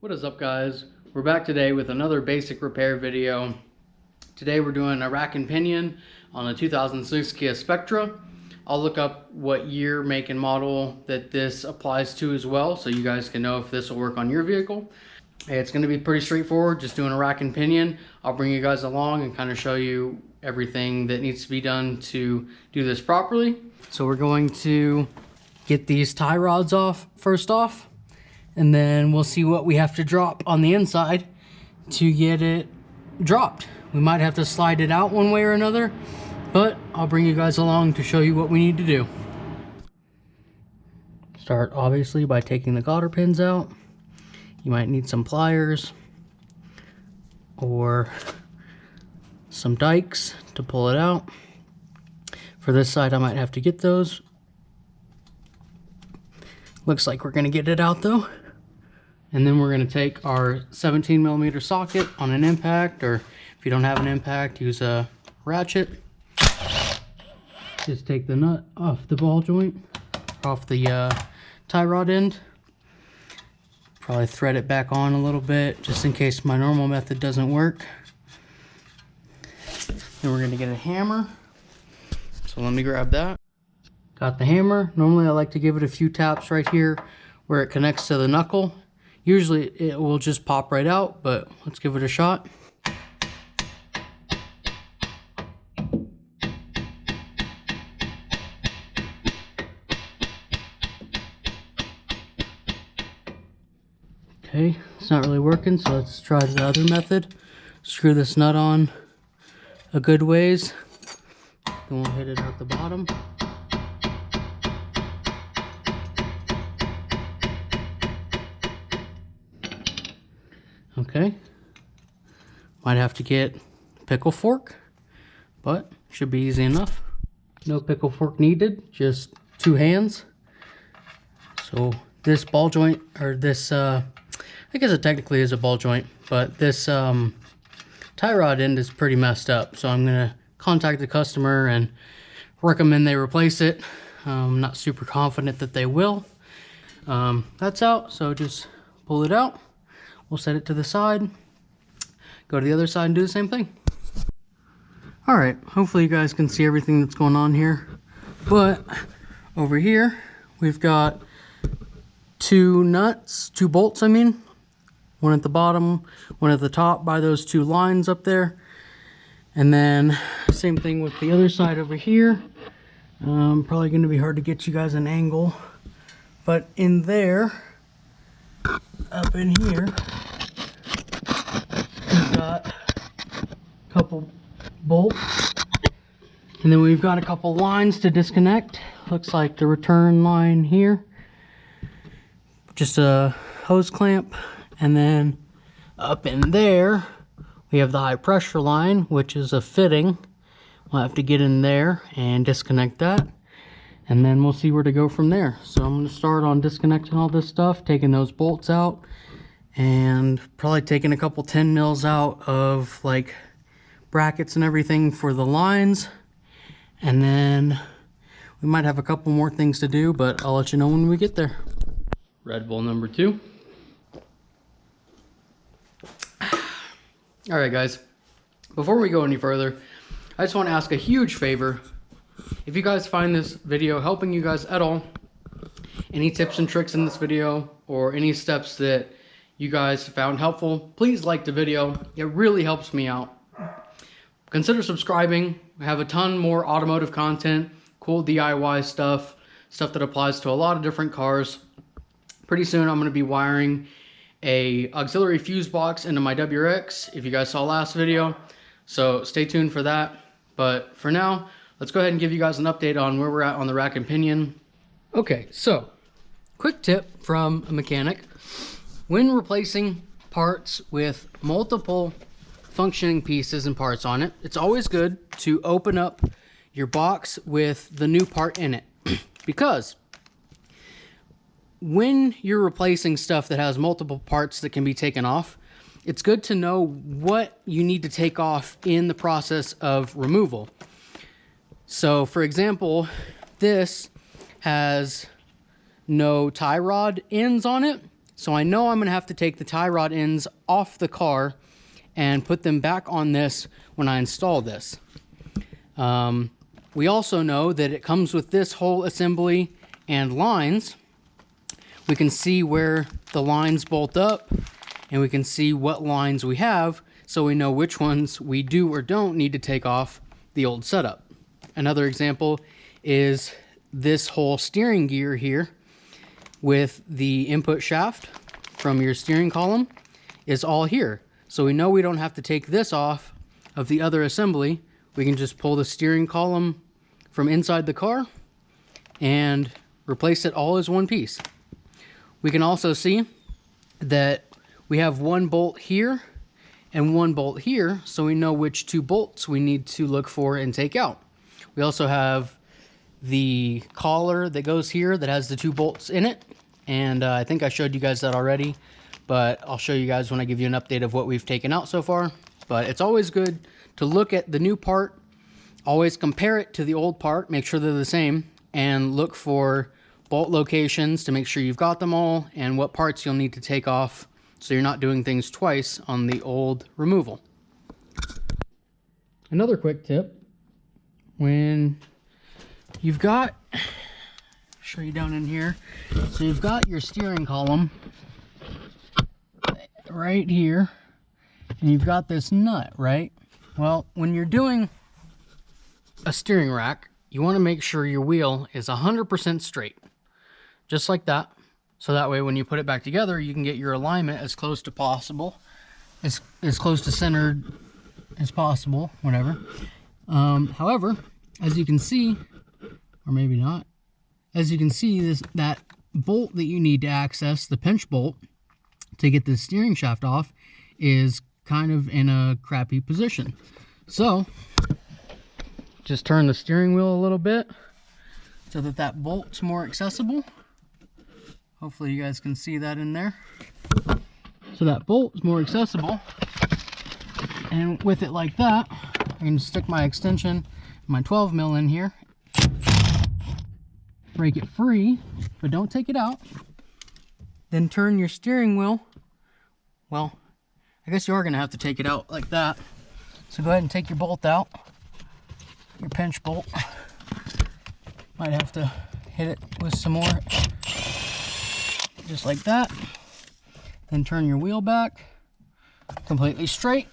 What is up, guys? We're back today with another basic repair video. Today we're doing a rack and pinion on a 2006 Kia Spectra. I'll look up what year, make, and model that this applies to as well, so you guys can know if this will work on your vehicle. It's going to be pretty straightforward, just doing a rack and pinion. I'll bring you guys along and kind of show you everything that needs to be done to do this properly. So we're going to get these tie rods off first off, and then we'll see what we have to drop on the inside to get it dropped. We might have to slide it out one way or another, but I'll bring you guys along to show you what we need to do. Start obviously by taking the cotter pins out. You might need some pliers or some dikes to pull it out. For this side, I might have to get those. Looks like we're gonna get it out though. And then we're gonna take our 17mm socket on an impact, or if you don't have an impact, use a ratchet. Just take the nut off the ball joint, off the tie rod end. Probably thread it back on a little bit, just in case my normal method doesn't work. Then we're gonna get a hammer. So let me grab that. Got the hammer. Normally I like to give it a few taps right here where it connects to the knuckle. Usually it will just pop right out, but let's give it a shot. Okay, it's not really working, so let's try the other method. Screw this nut on a good ways. Then we'll hit it at the bottom. Okay, might have to get a pickle fork, but should be easy enough. No pickle fork needed, just two hands. So this ball joint, or this, I guess it technically is a ball joint, but this tie rod end is pretty messed up. So I'm gonna contact the customer and recommend they replace it. I'm not super confident that they will. That's out, so just pull it out. We'll set it to the side, go to the other side and do the same thing. All right, hopefully you guys can see everything that's going on here. But over here, we've got two bolts, I mean. One at the bottom, one at the top by those two lines up there. And then same thing with the other side over here. Probably gonna be hard to get you guys an angle. But in there, up in here, we've got a couple bolts, and then we've got a couple lines to disconnect. Looks like the return line here, just a hose clamp, and then up in there we have the high pressure line, which is a fitting. We'll have to get in there and disconnect that, and then we'll see where to go from there. So I'm going to start on disconnecting all this stuff, taking those bolts out, and probably taking a couple 10 mils out of like brackets and everything for the lines. And then we might have a couple more things to do, but I'll let you know when we get there. Red Bull number 2. All right, guys, before we go any further, I just want to ask a huge favor. If you guys find this video helping you guys at all, any tips and tricks in this video, or any steps that you guys found helpful, please like the video. It really helps me out. Consider subscribing. I have a ton more automotive content, cool DIY stuff that applies to a lot of different cars. Pretty soon I'm going to be wiring a auxiliary fuse box into my WRX, if you guys saw last video, so stay tuned for that. But for now, let's go ahead and give you guys an update on where we're at on the rack and pinion. Okay, so quick tip from a mechanic. When replacing parts with multiple functioning pieces and parts on it, it's always good to open up your box with the new part in it. Because when you're replacing stuff that has multiple parts that can be taken off, it's good to know what you need to take off in the process of removal. So for example, this has no tie rod ends on it. So I know I'm gonna have to take the tie rod ends off the car and put them back on this when I install this. We also know that it comes with this whole assembly and lines. We can see where the lines bolt up, and we can see what lines we have, so we know which ones we do or don't need to take off the old setup. Another example is this whole steering gear here with the input shaft from your steering column is all here. So we know we don't have to take this off of the other assembly. We can just pull the steering column from inside the car and replace it all as one piece. We can also see that we have one bolt here and one bolt here, so we know which two bolts we need to look for and take out. We also have the collar that goes here that has the two bolts in it, and I think I showed you guys that already, but I'll show you guys when I give you an update of what we've taken out so far. But it's always good to look at the new part, always compare it to the old part, make sure they're the same, and look for bolt locations to make sure you've got them all and what parts you'll need to take off so you're not doing things twice on the old removal. Another quick tip, when you've got, show you down in here, so you've got your steering column right here and you've got this nut, right? Well, when you're doing a steering rack, you want to make sure your wheel is 100% straight, just like that. So that way when you put it back together, you can get your alignment as close to possible, as close to centered as possible, whatever. However, as you can see, or maybe not, as you can see, that bolt that you need to access, the pinch bolt, to get the steering shaft off, is kind of in a crappy position. So just turn the steering wheel a little bit so that bolt's more accessible. Hopefully you guys can see that in there. So that bolt is more accessible, and with it like that, I can stick my extension, my 12 mil in here, break it free, but don't take it out. Then turn your steering wheel. Well, I guess you are gonna have to take it out like that. So go ahead and take your bolt out, your pinch bolt. Might have to hit it with some more, just like that. Then turn your wheel back, completely straight.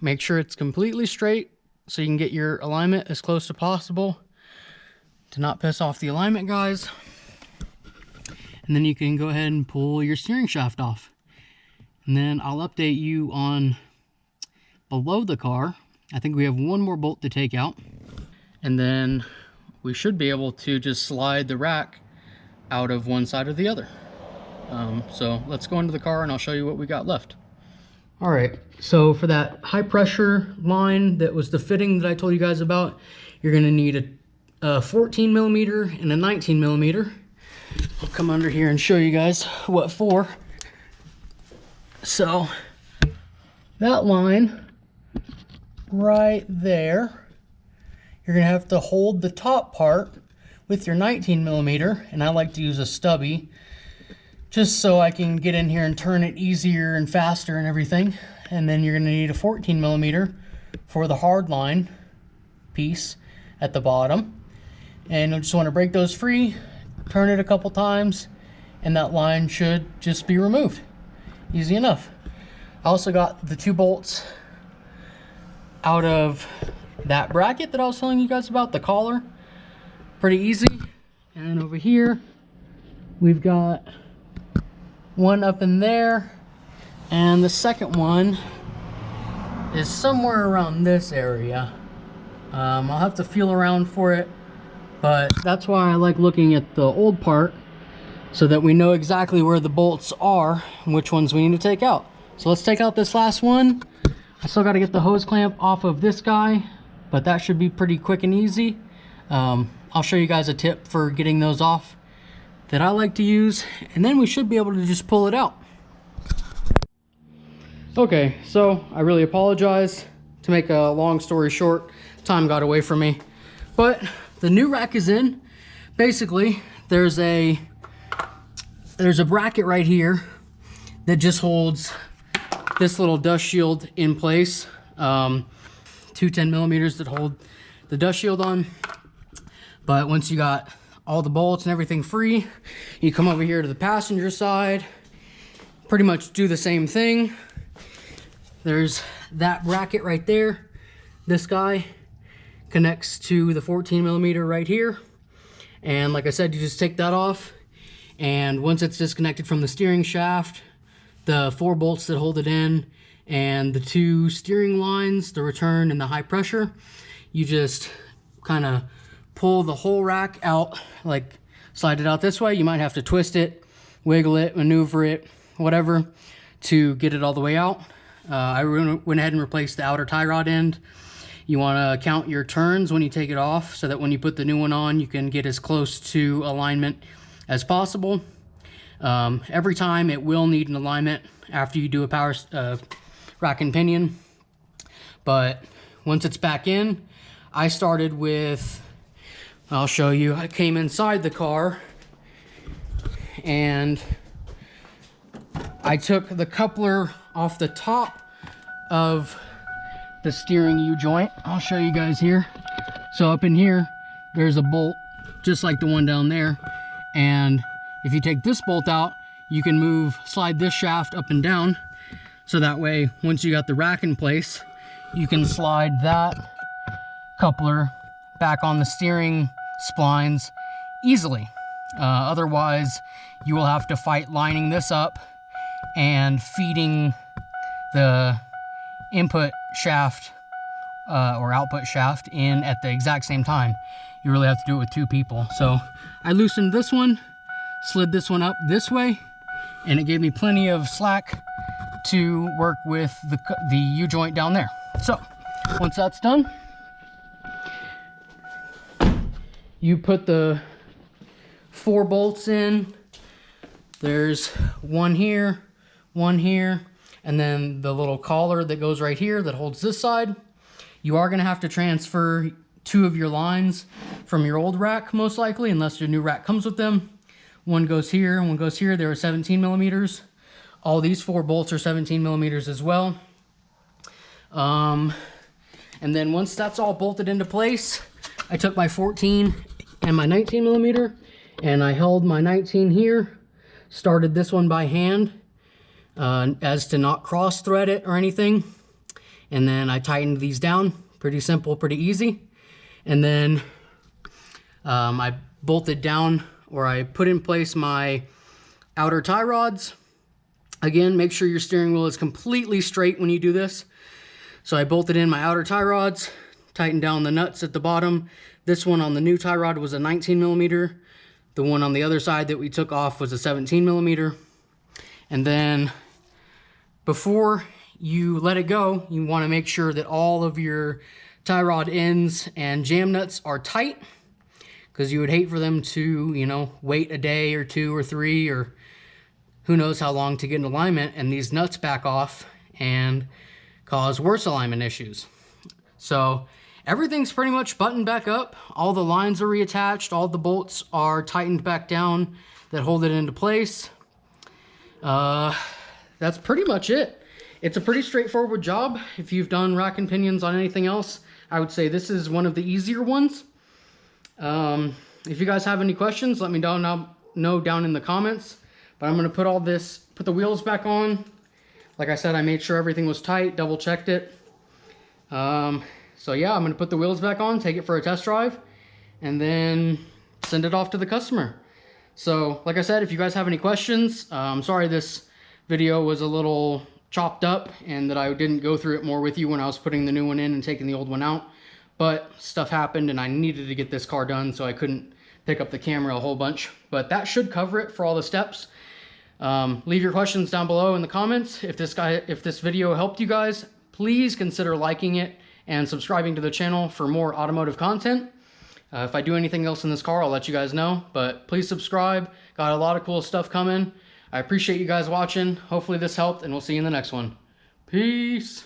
Make sure it's completely straight so you can get your alignment as close as possible to not piss off the alignment guys. And then you can go ahead and pull your steering shaft off. And then I'll update you on below the car. I think we have one more bolt to take out, and then we should be able to just slide the rack out of one side or the other. So let's go into the car and I'll show you what we got left. All right, so for that high pressure line that was the fitting that I told you guys about, you're gonna need a 14 millimeter and a 19 millimeter. I'll come under here and show you guys what for. So that line right there, you're gonna have to hold the top part with your 19 millimeter, and I like to use a stubby just so I can get in here and turn it easier and faster and everything. And then you're gonna need a 14 millimeter for the hard line piece at the bottom. And you'll just wanna break those free, turn it a couple times, and that line should just be removed. Easy enough. I also got the two bolts out of that bracket that I was telling you guys about, the collar. Pretty easy. And then over here, we've got one up in there, and the second one is somewhere around this area. I'll have to feel around for it, but that's why I like looking at the old part, so that we know exactly where the bolts are and which ones we need to take out. So let's take out this last one. I still got to get the hose clamp off of this guy, but that should be pretty quick and easy. I'll show you guys a tip for getting those off that I like to use, and then we should be able to just pull it out. Okay, so I really apologize. To make a long story short, time got away from me, but the new rack is in. Basically, there's a there's a bracket right here that just holds this little dust shield in place. Two 10 millimeters that hold the dust shield on. But once you got all the bolts and everything free, you come over here to the passenger side, pretty much do the same thing. There's that bracket right there. This guy connects to the 14 millimeter right here. And like I said, you just take that off. And once it's disconnected from the steering shaft, the 4 bolts that hold it in, and the 2 steering lines, the return and the high pressure, you just kind of pull the whole rack out, like slide it out this way. You might have to twist it, wiggle it, maneuver it, whatever, to get it all the way out. I went ahead and replaced the outer tie rod end. You want to count your turns when you take it off so that when you put the new one on, you can get as close to alignment as possible. Every time it will need an alignment after you do a power rack and pinion. But once it's back in, I started with, I'll show you, I came inside the car and I took the coupler off the top of the steering U-joint. I'll show you guys here. So up in here, there's a bolt just like the one down there. And if you take this bolt out, you can slide this shaft up and down. So that way, once you got the rack in place, you can slide that coupler back on the steering splines easily. Otherwise, you will have to fight lining this up and feeding the input shaft or output shaft in at the exact same time. You really have to do it with 2 people. So I loosened this one, slid this one up this way, and it gave me plenty of slack to work with the U-joint down there. So once that's done, you put the 4 bolts in. There's one here, and then the little collar that goes right here that holds this side. You are gonna have to transfer 2 of your lines from your old rack, most likely, unless your new rack comes with them. One goes here and one goes here. They are 17 millimeters. All these 4 bolts are 17 millimeters as well. And then once that's all bolted into place, I took my 14 and my 19 millimeter, and I held my 19 here, started this one by hand, as to not cross thread it or anything. And then I tightened these down. Pretty simple, pretty easy. And then I bolted down, or I put in place my outer tie rods. Again, make sure your steering wheel is completely straight when you do this. So I bolted in my outer tie rods, tightened down the nuts at the bottom. This one on the new tie rod was a 19 millimeter. The one on the other side that we took off was a 17 millimeter. And then before you let it go, you want to make sure that all of your tie rod ends and jam nuts are tight, because you would hate for them to, you know, wait a day or 2 or 3 or who knows how long to get in alignment, and these nuts back off and cause worse alignment issues. So everything's pretty much buttoned back up. All the lines are reattached. All the bolts are tightened back down that hold it into place. That's pretty much it. It's a pretty straightforward job. If you've done rack and pinions on anything else, I would say this is one of the easier ones. If you guys have any questions, let me know down in the comments. But I'm gonna put the wheels back on. Like I said, I made sure everything was tight, double checked it. So yeah, I'm gonna put the wheels back on, take it for a test drive, and then send it off to the customer. So like I said, if you guys have any questions, I'm sorry this video was a little chopped up and that I didn't go through it more with you when I was putting the new one in and taking the old one out. But stuff happened and I needed to get this car done, so I couldn't pick up the camera a whole bunch. But that should cover it for all the steps. Leave your questions down below in the comments. If this video helped you guys, please consider liking it and subscribing to the channel for more automotive content. If I do anything else in this car, I'll let you guys know, but please subscribe. Got a lot of cool stuff coming. I appreciate you guys watching. Hopefully this helped, and we'll see you in the next one. Peace.